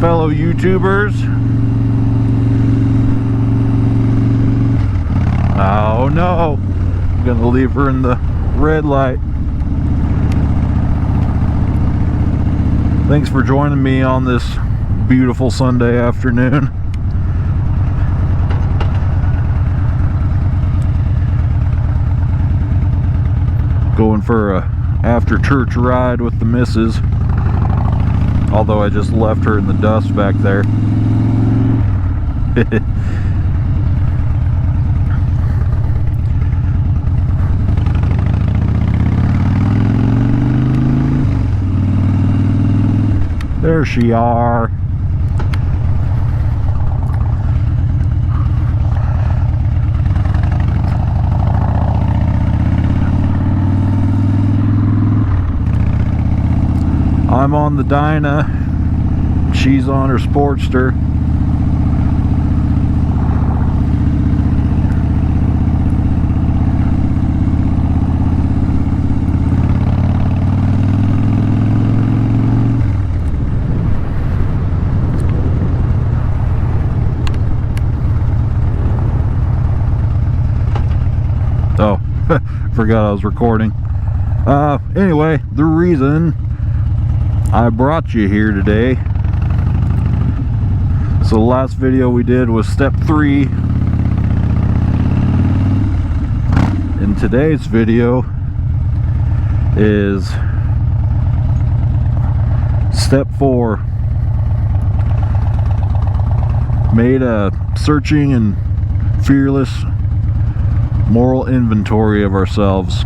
fellow YouTubers. Oh no, I'm gonna leave her in the red light. Thanks for joining me on this beautiful Sunday afternoon. Going for a after church ride with the missus, although I just left her in the dust back there. There she are. I'm on the Dyna, she's on her Sportster. Oh, forgot I was recording. Anyway, the reason I brought you here today, so the last video we did was step 3. In today's video is step 4. Made a searching and fearless moral inventory of ourselves.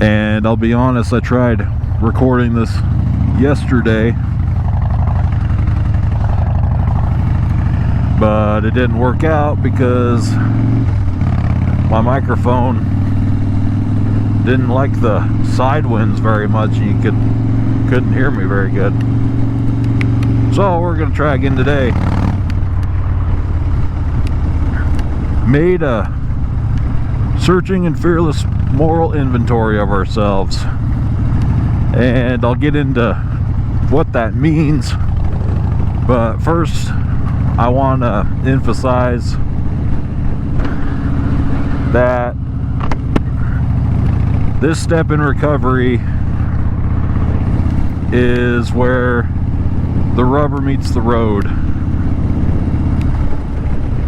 And I'll be honest, I tried recording this yesterday, but it didn't work out because my microphone didn't like the side winds very much, and you couldn't hear me very good. So we're gonna try again today. Made a searching and fearless moral inventory of ourselves, and I'll get into what that means, but first I want to emphasize that this step in recovery is where the rubber meets the road.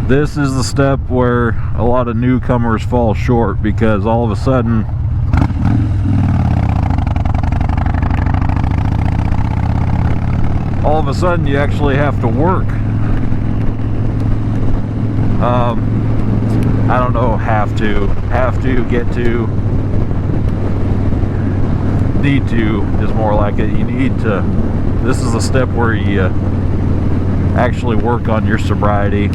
This is the step where a lot of newcomers fall short, because all of a sudden you actually have to work. I don't know, have to, get to, need to is more like it. You need to. This is a step where you actually work on your sobriety.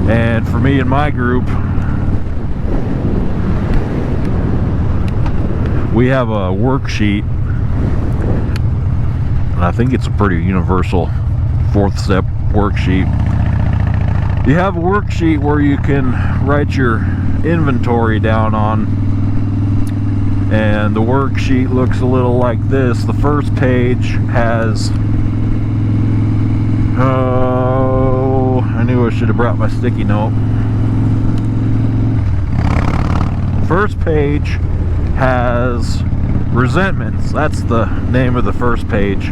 And for me and my group, we have a worksheet, and I think it's a pretty universal 4th step worksheet. You have a worksheet where you can write your inventory down on, and the worksheet looks a little like this. The first page has I knew I should have brought my sticky note. First page has resentments. That's the name of the first page.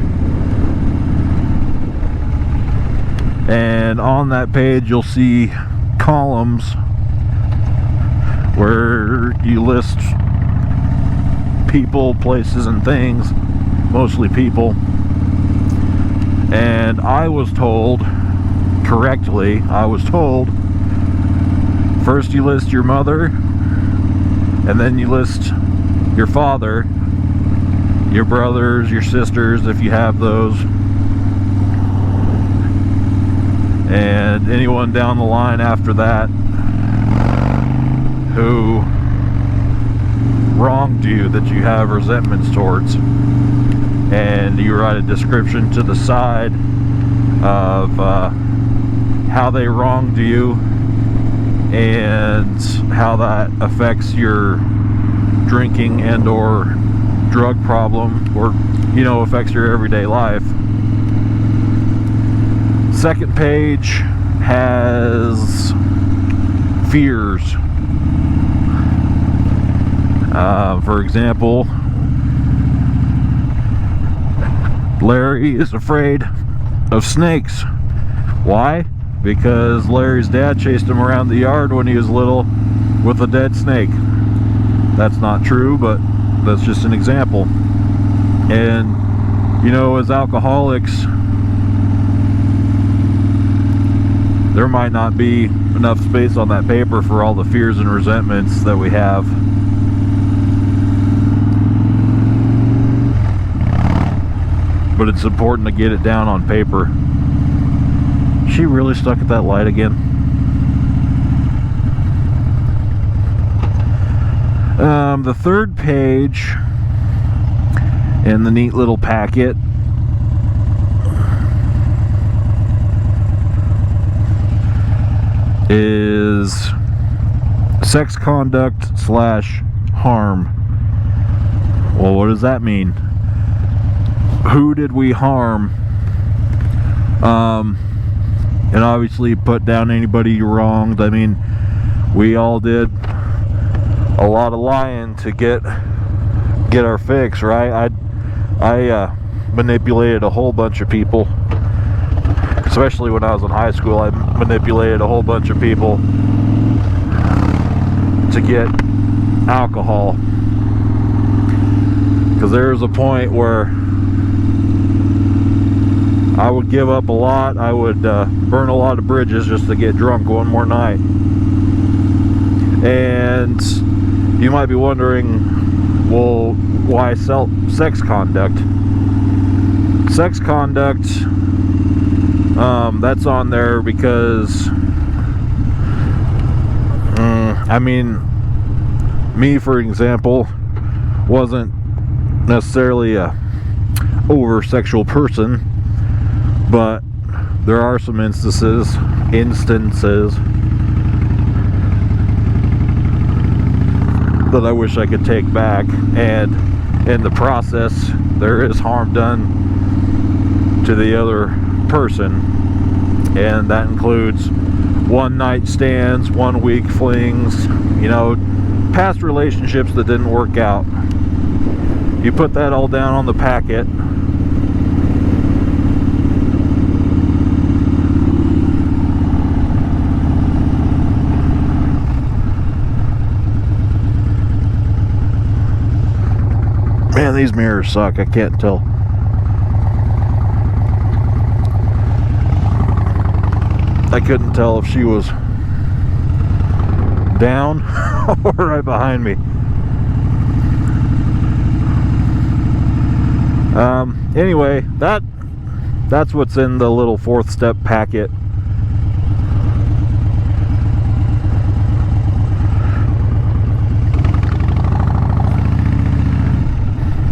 And on that page you'll see columns where you list people, places, and things. Mostly people. And I was told correctly, first you list your mother, and then you list your father, your brothers, your sisters if you have those, and anyone down the line after that who wronged you, that you have resentments towards. And you write a description to the side of how they wronged you and how that affects your drinking and or drug problem, or you know, affects your everyday life. Second page has fears. For example, Larry is afraid of snakes. Why? Because Larry's dad chased him around the yard when he was little with a dead snake. That's not true, but that's just an example. And you know, as alcoholics, there might not be enough space on that paper for all the fears and resentments that we have. But it's important to get it down on paper. She really stuck at that light again. The third page in the neat little packet is sex conduct / harm. Well, what does that mean? Who did we harm? And obviously put down anybody you wronged. I mean, we all did a lot of lying to get our fix, right? I manipulated a whole bunch of people, especially when I was in high school. I manipulated a whole bunch of people to get alcohol, because there was a point where I would give up a lot. I would burn a lot of bridges just to get drunk one more night. And you might be wondering, well, why sex conduct? Sex conduct, that's on there because I mean, me, for example, wasn't necessarily a over sexual person, but there are some instances that I wish I could take back, and in the process there is harm done to the other person, and that includes one night stands, 1 week flings, you know, past relationships that didn't work out. You put that all down on the packet, man, these mirrors suck. I can't tell. I couldn't tell if she was down or right behind me. Anyway, that's what's in the little 4th step packet.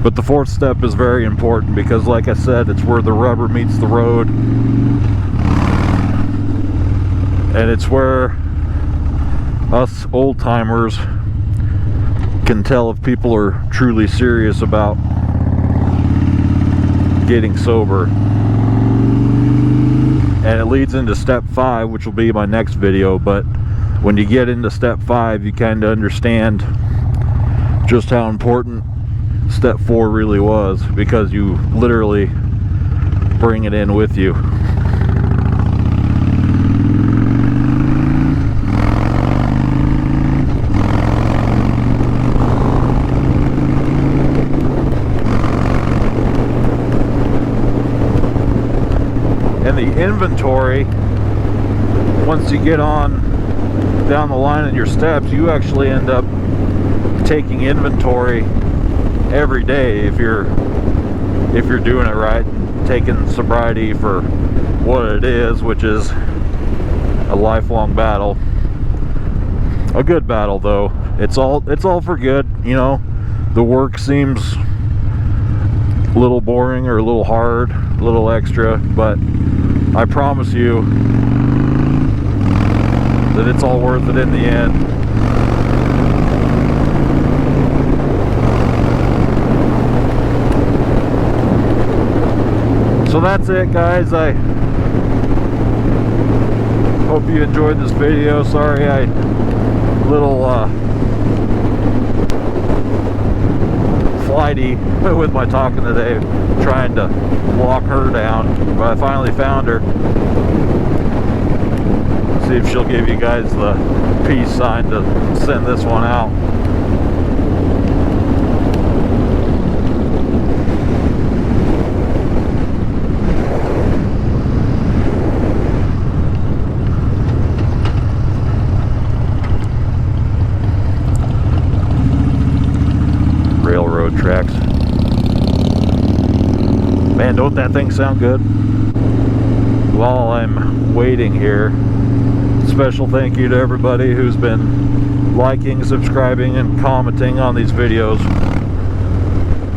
But the 4th step is very important because, like I said, it's where the rubber meets the road. And it's where us old timers can tell if people are truly serious about getting sober. And it leads into step 5, which will be my next video. But when you get into step 5, you kind of understand just how important step 4 really was, because you literally bring it in with you. And the inventory, once you get on down the line in your steps, you actually end up taking inventory every day if you're doing it right, taking sobriety for what it is, which is a lifelong battle. A good battle, though. It's all for good, you know. The work seems a little boring or a little hard, a little extra, but I promise you that it's all worth it in the end. So that's it, guys. I hope you enjoyed this video. Sorry I little flighty with my talking today, trying to walk her down, but I finally found her. See if she'll give you guys the peace sign to send this one out. Railroad tracks. Man, don't that thing sound good? While I'm waiting here, special thank you to everybody who's been liking, subscribing, and commenting on these videos.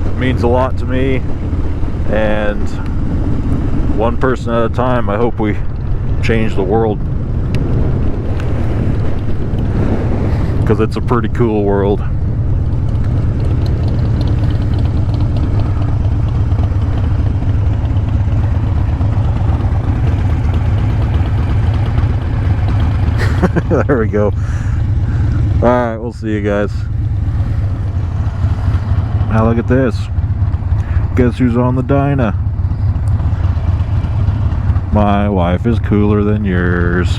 It means a lot to me, and one person at a time, I hope we change the world, because it's a pretty cool world. There we go. Alright, we'll see you guys. Now look at this. Guess who's on the Dyna? My wife is cooler than yours.